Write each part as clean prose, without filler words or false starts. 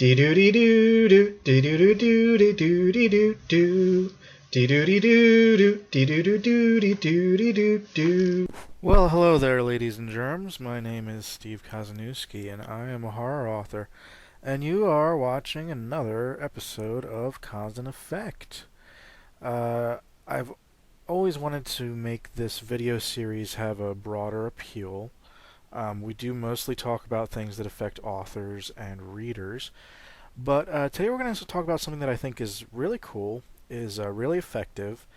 Dee doo dee doo doo dee doo doo doo dee doo dee doo doo dee doo dee doo doo dee doo doo doo dee doo dee doo doo. Well, hello there, ladies and germs. My name is Steve Kazanewski, and I am a horror author. And you are watching another episode of Cause and Effect. I've always wanted to make this video series have a broader appeal. We do mostly talk about things that affect authors and readers, but today we're going to talk about something that I think is really cool, is really effective,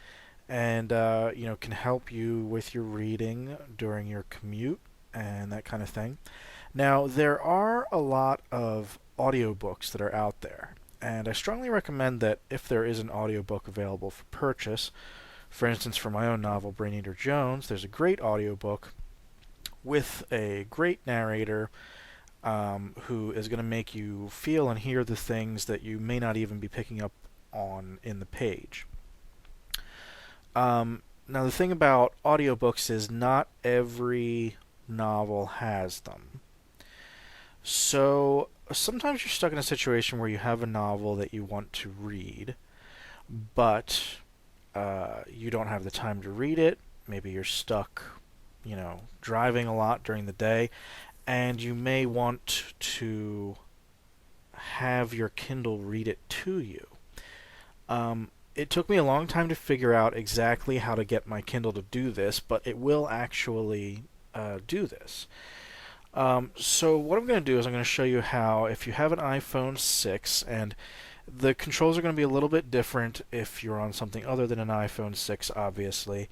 and can help you with your reading during your commute and that kind of thing. Now, there are a lot of audiobooks that are out there, and I strongly recommend that if there is an audiobook available for purchase, for instance, for my own novel, Brain Eater Jones, there's a great audiobook with a great narrator who is going to make you feel and hear the things that you may not even be picking up on in the page. Now, the thing about audiobooks is not every novel has them. So sometimes you're stuck in a situation where you have a novel that you want to read, but you don't have the time to read it. Maybe you're stuck, driving a lot during the day, and you may want to have your Kindle read it to you. It took me a long time to figure out exactly how to get my Kindle to do this, but it will actually do this. So what I'm going to do is I'm going to show you how, if you have an iPhone 6, and the controls are going to be a little bit different if you're on something other than an iPhone 6, obviously,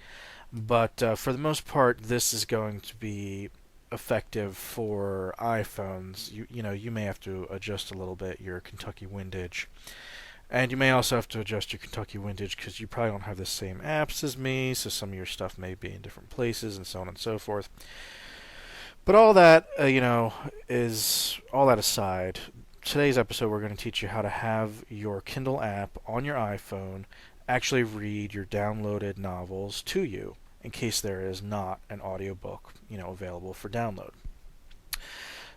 but for the most part, this is going to be effective for iPhones. You may have to adjust a little bit your Kentucky windage. And you may also have to adjust your Kentucky windage because you probably don't have the same apps as me, so some of your stuff may be in different places and so on and so forth. But all that, is all that aside. Today's episode, we're going to teach you how to have your Kindle app on your iPhone actually read your downloaded novels to you, in case there is not an audiobook, available for download.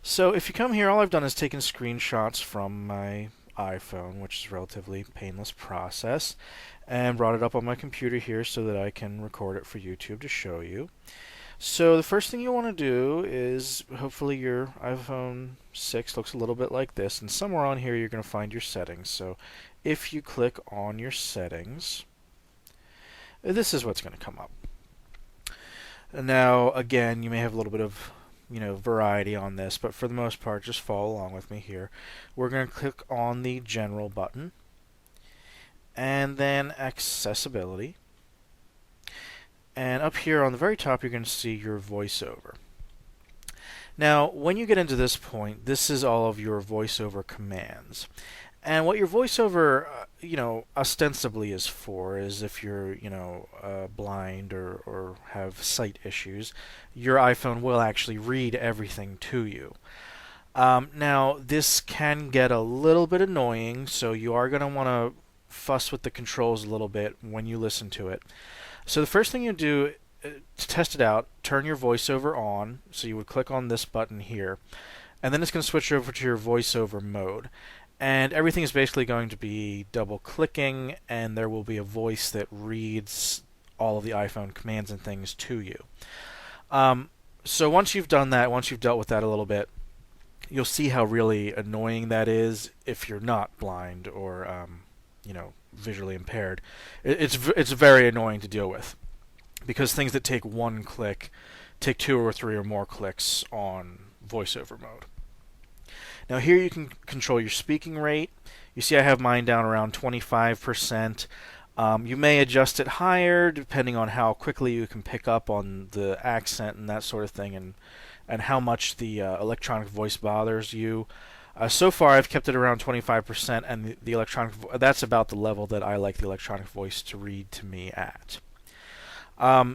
So if you come here, all I've done is taken screenshots from my iPhone, which is a relatively painless process, and brought it up on my computer here so that I can record it for YouTube to show you. So the first thing you want to do is, hopefully your iPhone 6 looks a little bit like this, and somewhere on here you're going to find your settings. So if you click on your settings, this is what's going to come up. Now, again, you may have a little bit of variety on this, but for the most part, just follow along with me here. We're going to click on the General button, and then Accessibility. And up here on the very top, you're going to see your Voiceover. Now, when you get into this point, this is all of your Voiceover commands. And what your Voiceover, ostensibly is for is if you're, blind or have sight issues, your iPhone will actually read everything to you. Now, this can get a little bit annoying, so you are going to want to fuss with the controls a little bit when you listen to it. So the first thing you do to test it out, turn your VoiceOver on. So you would click on this button here, and then it's going to switch over to your VoiceOver mode. And everything is basically going to be double clicking, and there will be a voice that reads all of the iPhone commands and things to you. So once you've done that, once you've dealt with that a little bit, you'll see how really annoying that is if you're not blind or visually impaired. It's very annoying to deal with, because things that take one click take 2 or 3 or more clicks on VoiceOver mode. Now here you can control your speaking rate. You see I have mine down around 25%. You may adjust it higher depending on how quickly you can pick up on the accent and that sort of thing, and how much the electronic voice bothers you. So far, I've kept it around 25%, and the electronic that's about the level that I like the electronic voice to read to me at.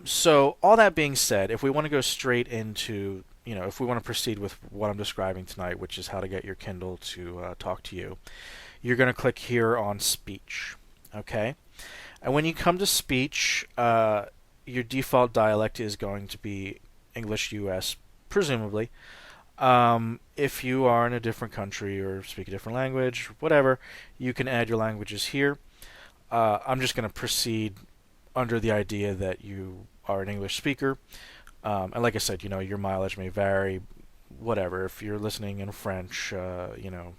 So all that being said, if we want to go straight into, if we want to proceed with what I'm describing tonight, which is how to get your Kindle to talk to you, you're going to click here on Speech. Okay? And when you come to Speech, your default dialect is going to be English US, presumably. If you are in a different country or speak a different language, whatever, you can add your languages here. I'm just going to proceed under the idea that you are an English speaker. And like I said, your mileage may vary, whatever. If you're listening in French, you'll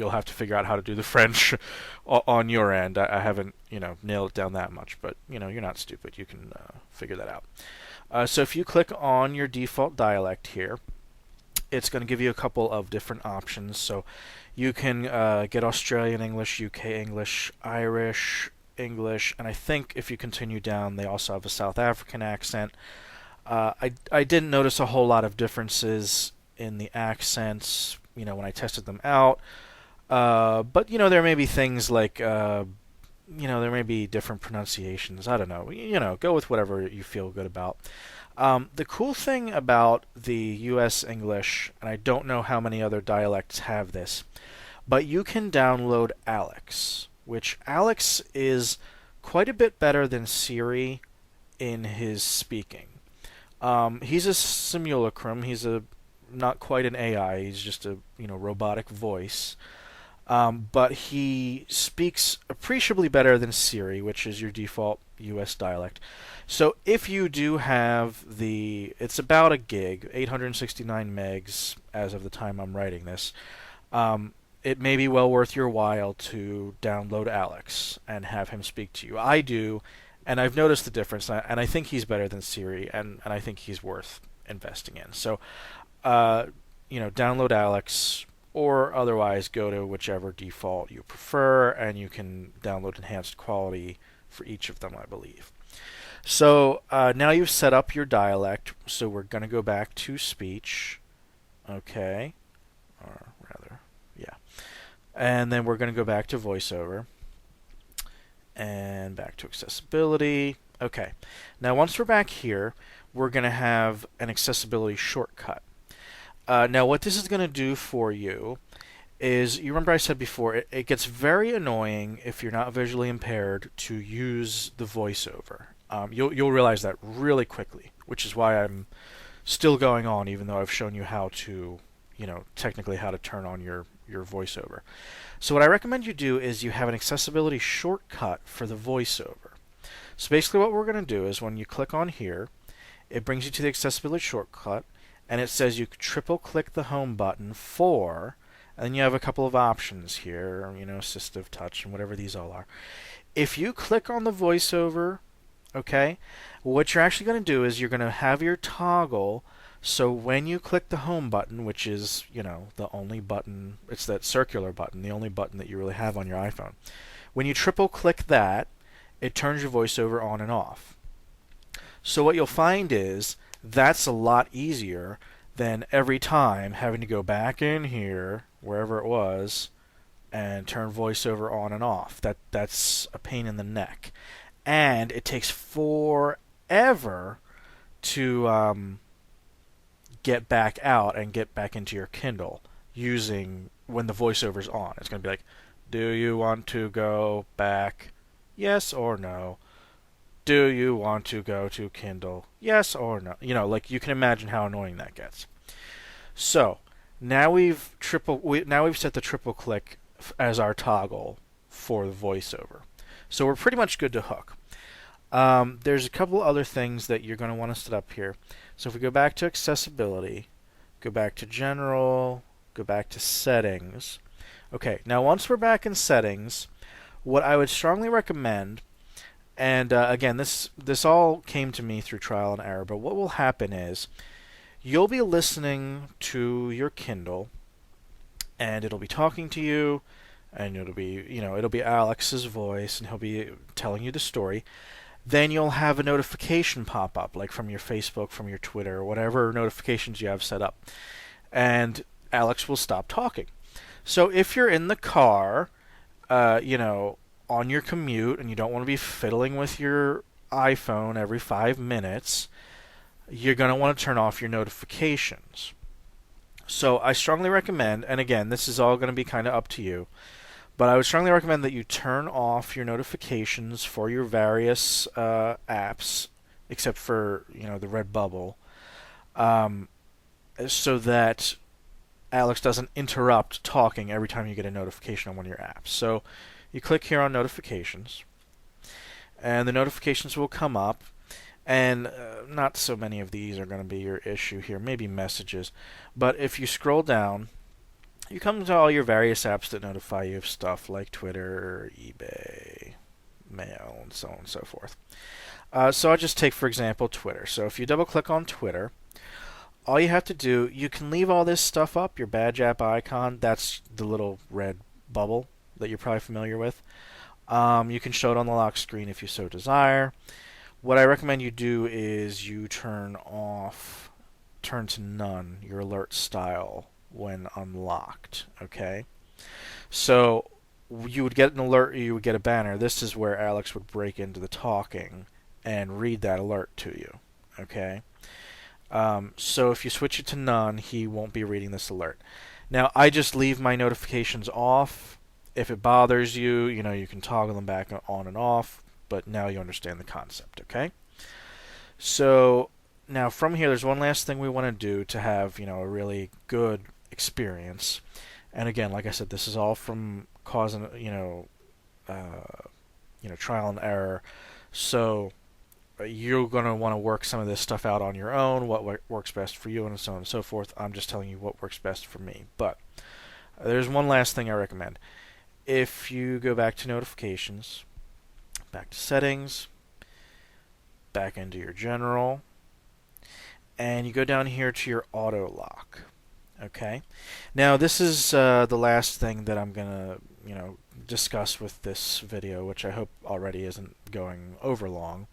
have to figure out how to do the French on your end. I haven't, nailed it down that much, but, you're not stupid. You can figure that out. So if you click on your default dialect here, it's going to give you a couple of different options. So you can get Australian English, UK English, Irish English, and I think if you continue down, they also have a South African accent. I didn't notice a whole lot of differences in the accents, when I tested them out. But there may be things like, there may be different pronunciations. I don't know. Go with whatever you feel good about. The cool thing about the U.S. English, and I don't know how many other dialects have this, but you can download Alex, which Alex is quite a bit better than Siri in his speaking. He's a simulacrum. He's not quite an AI. He's just a robotic voice. But he speaks appreciably better than Siri, which is your default US dialect. So if you do have it's about a gig, 869 megs as of the time I'm writing this. It may be well worth your while to download Alex and have him speak to you. I do, and I've noticed the difference, and I think he's better than Siri, and I think he's worth investing in. So, download Alex, or otherwise go to whichever default you prefer, and you can download enhanced quality for each of them, I believe. So now you've set up your dialect, so we're going to go back to speech. Okay. Or rather, yeah. And then we're going to go back to voiceover. And back to accessibility. Okay. Now once we're back here, we're going to have an accessibility shortcut. Now what this is going to do for you is, you remember I said before, it gets very annoying if you're not visually impaired to use the voiceover. You'll realize that really quickly, which is why I'm still going on, even though I've shown you how to, technically how to turn on your voiceover. So what I recommend you do is you have an accessibility shortcut for the voiceover. So basically what we're going to do is when you click on here, it brings you to the accessibility shortcut, and it says you triple click the home button for, and then you have a couple of options here, assistive touch and whatever these all are. If you click on the voiceover, okay, what you're actually going to do is you're going to have your toggle, so when you click the home button, which is, the only button, it's that circular button, the only button that you really have on your iPhone. When you triple click that, it turns your voiceover on and off. So what you'll find is that's a lot easier than every time having to go back in here, wherever it was, and turn voiceover on and off. That's a pain in the neck. And it takes forever to get back out and get back into your Kindle using when the voiceover's on. It's going to be like, do you want to go back? Yes or no? Do you want to go to Kindle? Yes or no? You can imagine how annoying that gets. So now we've set the triple click as our toggle for the voiceover. So we're pretty much good to hook. There's a couple other things that you're going to want to set up here. So if we go back to accessibility, go back to general, go back to settings. Okay, now once we're back in settings, what I would strongly recommend, and again, this all came to me through trial and error, but what will happen is you'll be listening to your Kindle, and it'll be talking to you, and it'll be Alex's voice, and he'll be telling you the story. Then you'll have a notification pop up, like from your Facebook, from your Twitter, or whatever notifications you have set up, and Alex will stop talking. So if you're in the car, on your commute, and you don't want to be fiddling with your iPhone every 5 minutes, you're going to want to turn off your notifications. So I strongly recommend, and again, this is all going to be kind of up to you, but I would strongly recommend that you turn off your notifications for your various apps, except for the red bubble. so that Alex doesn't interrupt talking every time you get a notification on one of your apps. So you click here on notifications, and the notifications will come up. And not so many of these are going to be your issue here, maybe messages. But if you scroll down, you come to all your various apps that notify you of stuff like Twitter, eBay, Mail, and so on and so forth. So I'll just take, for example, Twitter. So if you double click on Twitter, all you have to do, you can leave all this stuff up, your badge app icon, that's the little red bubble that you're probably familiar with. You can show it on the lock screen if you so desire. What I recommend you do is you turn to none, your alert style when unlocked, okay? So you would get an alert, you would get a banner. This is where Alex would break into the talking and read that alert to you, okay? So if you switch it to none, he won't be reading this alert. Now, I just leave my notifications off. If it bothers you, you can toggle them back on and off, but now you understand the concept, okay? So now from here, there's one last thing we want to do to have, a really good experience. And again, like I said, this is all from causing, trial and error. So you're going to want to work some of this stuff out on your own, what works best for you, and so on and so forth. I'm just telling you what works best for me. But there's one last thing I recommend. If you go back to notifications, back to settings, back into your general, and you go down here to your auto lock. Okay. Now this is the last thing that I'm gonna discuss with this video, which I hope already isn't going over long.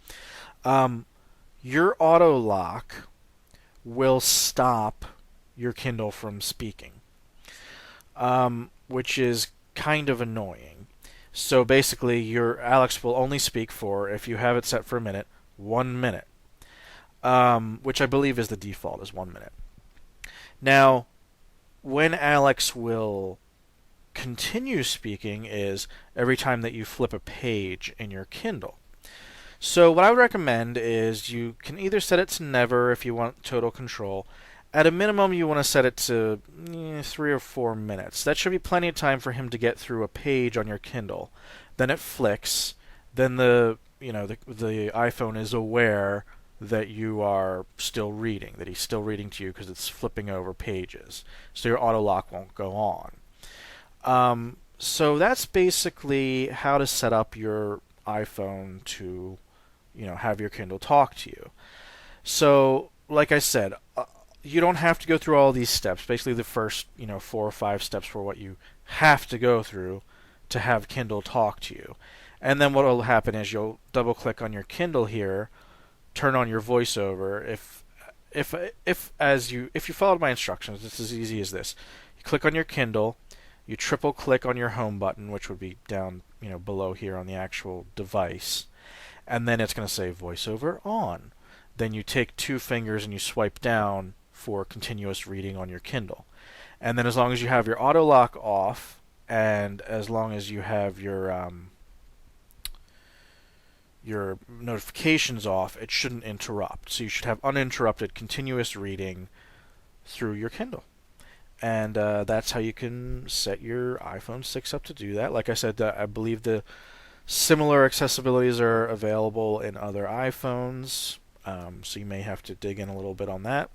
Your auto lock will stop your Kindle from speaking, which is kind of annoying. So basically, your Alex will only speak for, if you have it set for a minute, 1 minute, which I believe is the default, is 1 minute. Now, when Alex will continue speaking is every time that you flip a page in your Kindle. So what I would recommend is you can either set it to never if you want total control. At a minimum, you want to set it to 3 or 4 minutes. That should be plenty of time for him to get through a page on your Kindle. Then it flicks. Then the iPhone is aware that you are still reading, that he's still reading to you because it's flipping over pages. So your auto lock won't go on. So that's basically how to set up your iPhone to, have your Kindle talk to you. So, like I said, you don't have to go through all these steps. Basically, the first, 4 or 5 steps for what you have to go through to have Kindle talk to you. And then what will happen is you'll double click on your Kindle here, turn on your voiceover. If you followed my instructions, it's as easy as this. You click on your Kindle, you triple click on your home button, which would be down, below here on the actual device, and then it's going to say voiceover on. Then you take 2 fingers and you swipe down for continuous reading on your Kindle. And then as long as you have your auto lock off, and as long as you have your notifications off, it shouldn't interrupt. So you should have uninterrupted continuous reading through your Kindle. And that's how you can set your iPhone 6 up to do that. Like I said, I believe the similar accessibilities are available in other iPhones, so you may have to dig in a little bit on that.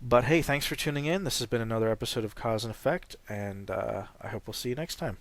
But hey, thanks for tuning in. This has been another episode of Cause and Effect, and I hope we'll see you next time.